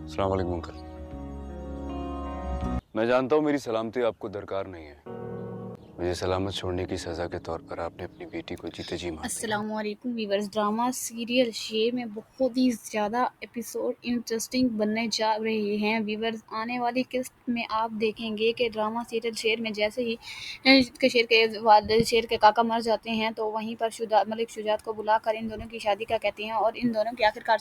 अस्सलाम वालेकुम अंकल। मैं जानता हूँ मेरी सलामती आपको दरकार नहीं है। मुझे सलामत छोड़ने की सज़ा के तौर पर आपने अपनी बेटी को जीते जी मार दिया। अस्सलामुअलैकुम वीवर्स। ड्रामा सीरियल शेर में बहुत ही ज़्यादा एपिसोड इंटरेस्टिंग बनने जा रहे हैं वीवर्स। आने वाली किस्त में आप देखेंगे कि ड्रामा सीरियल शेर में जैसे ही शेर के काका मर जाते हैं तो वहीं पर मलिक शुजात को बुलाकर इन दोनों की शादी का कहते हैं और इन दोनों की आखिरकार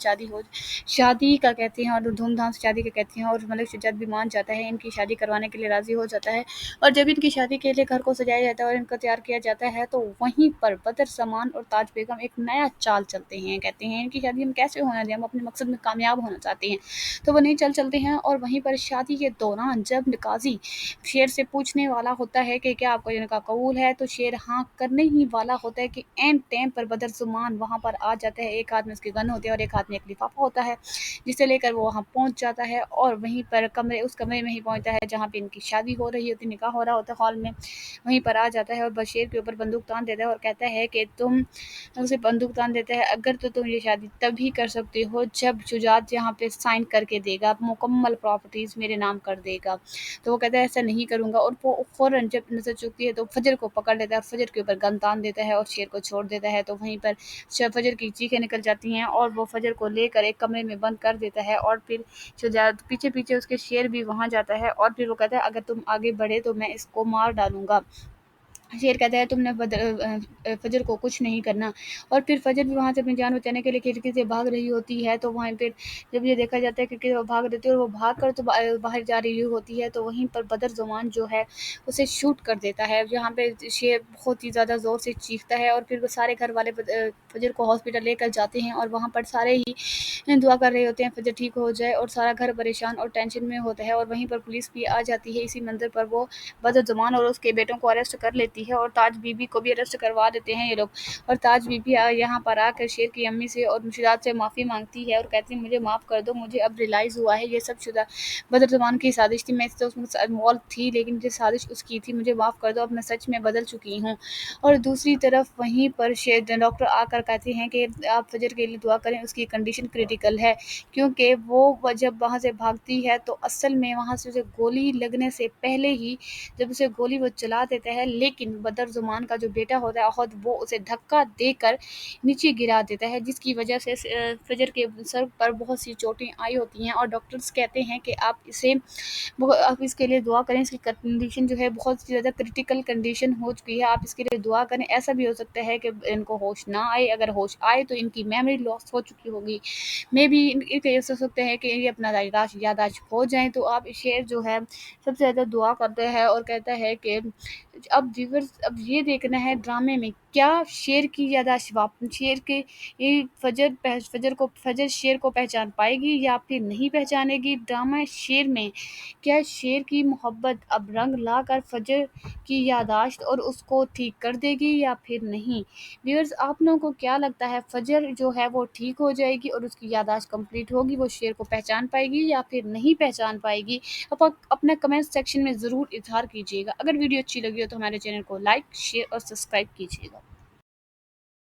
शादी का कहते हैं और धूमधाम से शादी का कहते हैं और मलिक शुजात भी मान जाता है, इनकी शादी करवाने के लिए राज़ी हो जाता है। और जब इनकी शादी के लिए घर को सजाया जाता है और इनको तैयार किया जाता है तो वहीं पर बदर समान और ताज बेगम एक नया चाल चलते हैं। कहते हैं इनकी शादी हम कैसे होने दें, हम अपने मकसद में कामयाब होना चाहते हैं। तो वो नहीं चलते हैं और वहीं पर शादी के दौरान जब काजी शेर से पूछने वाला होता है कि क्या आपको इनका कबूल है, तो शेर हाँ करने ही वाला होता है कि एन टाइम पर बदर समान वहाँ पर आ जाता है। एक हाथ में उसकी गन होती है और एक हाथ में एक लिफाफा होता है जिसे लेकर वो वहाँ पहुँच जाता है और वहीं पर उस कमरे में ही पहुँचता है जहाँ पे इनकी शादी हो रही होती, निकाह हो रहा होता है हॉल में। वहीं पर आ जाता है और बशीर के ऊपर बंदूक तान देता है और कहता है कि तुम उसे बंदूक तान देता है, अगर तो तुम ये शादी तभी कर सकते हो जब शुजात यहाँ पे साइन करके देगा, मुकम्मल प्रॉपर्टीज मेरे नाम कर देगा। तो वो कहता है ऐसा नहीं करूँगा और वो फ़ौरन जब नजर चुकती है तो फजर को पकड़ लेता है और फजर के ऊपर गन तान देता है और शेर को छोड़ देता है। तो वहीं पर फजर की चीखें निकल जाती हैं और वो फजर को लेकर एक कमरे में बंद कर देता है और फिर शुजात पीछे पीछे उसके शेर भी वहाँ जाता है और फिर वो कहता है अगर तुम आगे बढ़े तो मैं इसको मार डालूंगा। शेर कहता है तुमने फजर को कुछ नहीं करना। और फिर फजर भी वहाँ से अपनी जान बचाने के लिए खिड़की से भाग रही होती है। तो वहीं पर जब ये देखा जाता है खिड़की से वो भाग रही है और वो भाग कर तो बाहर जा रही होती है तो वहीं पर बदर जमान जो है उसे शूट कर देता है। जहाँ पे शेर बहुत ही ज़्यादा ज़ोर से चीखता है और फिर वो सारे घर वाले फजर को हॉस्पिटल लेकर जाते हैं और वहाँ पर सारे ही दुआ कर रहे होते हैं फजर ठीक हो जाए और सारा घर परेशान और टेंशन में होता है। और वहीं पर पुलिस भी आ जाती है। इसी मंजर पर वो बदर जमान और उसके बेटों को अरेस्ट कर लेती है और ताज बीबी को भी अरेस्ट करवा देते हैं ये लोग। और ताज बीबी यहाँ पर आकर शेर की अम्मी से और मुर्शिदात से माफ़ी मांगती है और कहती है मुझे माफ़ कर दो, मुझे अब रियलाइज़ हुआ है ये सब शुदा बदर जमान की साजिश थी, मैं तो उसमें इन्वॉल्व थी लेकिन ये साजिश उसकी थी, मुझे माफ़ कर दो, अब मैं सच में बदल चुकी हूँ। और दूसरी तरफ वहीं पर शेर डॉक्टर आकर कहते हैं कि आप फजर के लिए दुआ करें, उसकी कंडीशन क्रिटिकल है क्योंकि वो जब वहाँ से भागती है तो असल में वहाँ से उसे गोली लगने से पहले ही जब उसे गोली वो चला देता है लेकिन बदर ज़ुमान का जो बेटा होता है अहद वो उसे धक्का देकर नीचे गिरा देता है जिसकी वजह से फजर के सर पर बहुत सी चोटें आई होती हैं। और डॉक्टर्स कहते हैं कि आप इसके लिए दुआ करें, इसकी कंडीशन जो है बहुत ज़्यादा क्रिटिकल कंडीशन हो चुकी है, आप इसके लिए दुआ करें। ऐसा भी हो सकता है कि इनको होश ना आए, अगर होश आए तो इनकी मेमोरी लॉस हो चुकी होगी, मे बी इनके ये सोच सकते हैं कि ये अपना यादाश्त खो जाएँ। तो आप शेर जो है सबसे ज़्यादा दुआ करता है और कहता है कि अब व्यूअर्स अब ये देखना है ड्रामे में क्या शेर की याददाश्त शेर के ये फजर शेर को पहचान पाएगी या फिर नहीं पहचानेगी। ड्रामा शेर में क्या शेर की मोहब्बत अब रंग लाकर फजर की याददाश्त और उसको ठीक कर देगी या फिर नहीं। व्यूअर्स आप लोगों को क्या लगता है, फजर जो है वो ठीक हो जाएगी और उसकी याददाश्त कंप्लीट होगी, वो शेर को पहचान पाएगी या फिर नहीं पहचान पाएगी। आप अपना कमेंट सेक्शन में ज़रूर इज़हार कीजिएगा। अगर वीडियो अच्छी लगी हो तो हमारे चैनल को लाइक शेयर और सब्सक्राइब कीजिएगा।